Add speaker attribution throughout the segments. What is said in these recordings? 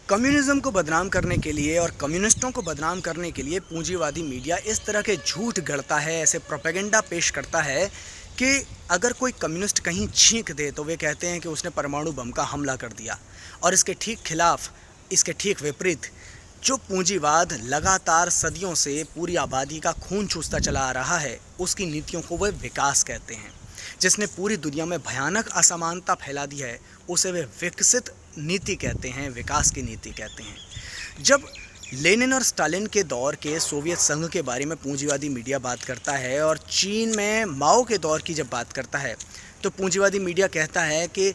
Speaker 1: Communism को बदनाम करने के लिए और कम्युनिस्टों को बदनाम करने के लिए पूंजीवादी मीडिया इस तरह के झूठ गढ़ता है, ऐसे प्रोपेगेंडा पेश करता है कि अगर कोई कम्युनिस्ट कहीं छींक दे तो वे कहते हैं कि उसने परमाणु बम का हमला कर दिया। और इसके ठीक खिलाफ, इसके ठीक विपरीत, जो पूंजीवाद लगातार सदियों से पूरी आबादी का खून चूसता चला आ रहा है, उसकी नीतियों को वे विकास कहते हैं। जिसने पूरी दुनिया में भयानक असमानता फैला दी है, उसे वे विकसित नीति कहते हैं, विकास की नीति कहते हैं। जब लेनिन और स्टालिन के दौर के सोवियत संघ के बारे में पूंजीवादी मीडिया बात करता है और चीन में माओ के दौर की जब बात करता है, तो पूंजीवादी मीडिया कहता है कि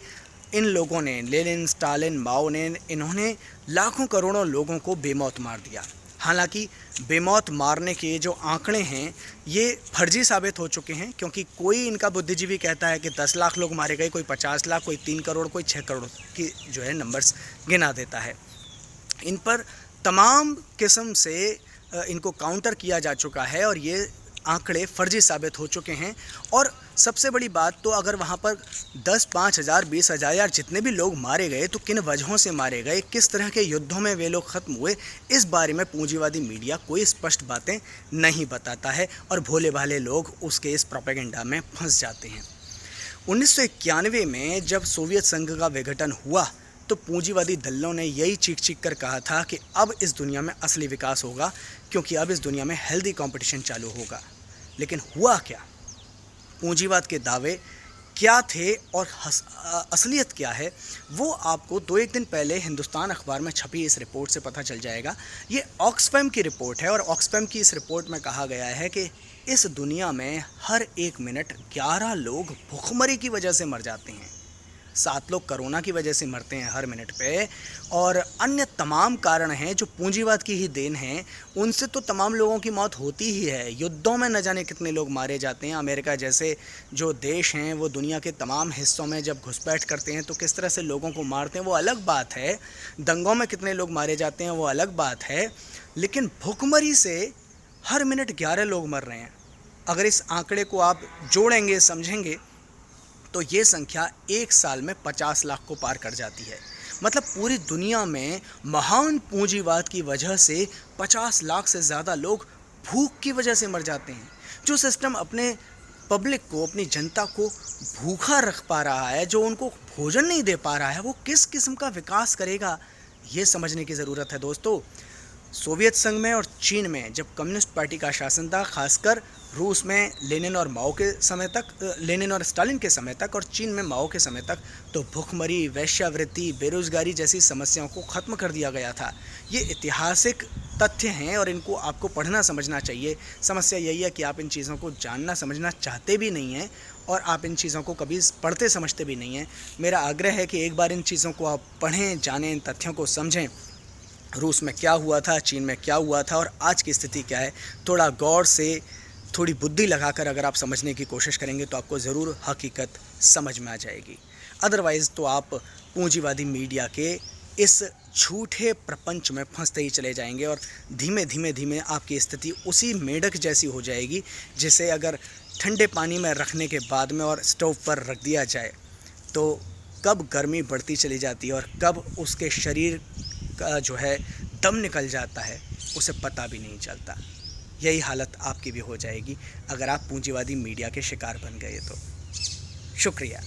Speaker 1: इन लोगों ने, लेनिन, स्टालिन, माओ ने, इन्होंने लाखों करोड़ों लोगों को बेमौत मार दिया। हालांकि बेमौत मारने के जो आंकड़े हैं ये फर्जी साबित हो चुके हैं, क्योंकि कोई इनका बुद्धिजीवी कहता है कि 10 लाख लोग मारे गए, कोई 50 लाख, कोई 3 करोड़, कोई 6 करोड़ की जो है नंबर्स गिना देता है। इन पर तमाम किस्म से इनको काउंटर किया जा चुका है और ये आंकड़े फर्जी साबित हो चुके हैं। और सबसे बड़ी बात तो, अगर वहाँ पर 10, 5,000, 20,000 या जितने भी लोग मारे गए तो किन वजहों से मारे गए, किस तरह के युद्धों में वे लोग ख़त्म हुए, इस बारे में पूंजीवादी मीडिया कोई स्पष्ट बातें नहीं बताता है और भोले भाले लोग उसके इस प्रोपेगेंडा में फंस जाते हैं। 1991 में जब सोवियत संघ का विघटन हुआ तो पूंजीवादी दलों ने यही चीख चीख कर कहा था कि अब इस दुनिया में असली विकास होगा, क्योंकि अब इस दुनिया में हेल्दी कंपटीशन चालू होगा। लेकिन हुआ क्या? पूंजीवाद के दावे क्या थे और असलियत क्या है, वो आपको 2-1 दिन पहले हिंदुस्तान अखबार में छपी इस रिपोर्ट से पता चल जाएगा। ये ऑक्सफैम की रिपोर्ट है और ऑक्सफैम की इस रिपोर्ट में कहा गया है कि इस दुनिया में हर 1 मिनट 11 लोग भूखमरी की वजह से मर जाते हैं। 7 लोग कोरोना की वजह से मरते हैं हर मिनट पे, और अन्य तमाम कारण हैं जो पूंजीवाद की ही देन हैं। उनसे तो तमाम लोगों की मौत होती ही है। युद्धों में न जाने कितने लोग मारे जाते हैं। अमेरिका जैसे जो देश हैं वो दुनिया के तमाम हिस्सों में जब घुसपैठ करते हैं तो किस तरह से लोगों को मारते हैं वो अलग बात है। दंगों में कितने लोग मारे जाते हैं वो अलग बात है। लेकिन भूखमरी से हर मिनट 11 लोग मर रहे हैं। अगर इस आंकड़े को आप जोड़ेंगे, समझेंगे, तो ये संख्या 1 साल में 50 लाख को पार कर जाती है। मतलब पूरी दुनिया में महान पूंजीवाद की वजह से 50 लाख से ज़्यादा लोग भूख की वजह से मर जाते हैं। जो सिस्टम अपने पब्लिक को, अपनी जनता को भूखा रख पा रहा है, जो उनको भोजन नहीं दे पा रहा है, वो किस किस्म का विकास करेगा, ये समझने की ज़रूरत है दोस्तों। सोवियत संघ में और चीन में जब कम्युनिस्ट पार्टी का शासन था, खासकर रूस में लेनिन और माओ के समय तक, लेनिन और स्टालिन के समय तक, और चीन में माओ के समय तक, तो भूखमरी, वेश्यावृत्ति, बेरोजगारी जैसी समस्याओं को ख़त्म कर दिया गया था। ये ऐतिहासिक तथ्य हैं और इनको आपको पढ़ना समझना चाहिए। समस्या यही है कि आप इन चीज़ों को जानना समझना चाहते भी नहीं हैं और आप इन चीज़ों को कभी पढ़ते समझते भी नहीं हैं। मेरा आग्रह है कि एक बार इन चीज़ों को आप पढ़ें, जानें, इन तथ्यों को समझें। रूस में क्या हुआ था, चीन में क्या हुआ था और आज की स्थिति क्या है, थोड़ा गौर से, थोड़ी बुद्धि लगाकर अगर आप समझने की कोशिश करेंगे तो आपको ज़रूर हकीकत समझ में आ जाएगी। अदरवाइज़ तो आप पूंजीवादी मीडिया के इस झूठे प्रपंच में फंसते ही चले जाएंगे और धीमे धीमे आपकी स्थिति उसी मेंढक जैसी हो जाएगी जिसे अगर ठंडे पानी में रखने के बाद में और स्टोव पर रख दिया जाए तो कब गर्मी बढ़ती चली जाती है और कब उसके शरीर का जो है दम निकल जाता है, उसे पता भी नहीं चलता। यही हालत आपकी भी हो जाएगी अगर आप पूंजीवादी मीडिया के शिकार बन गए तो। शुक्रिया।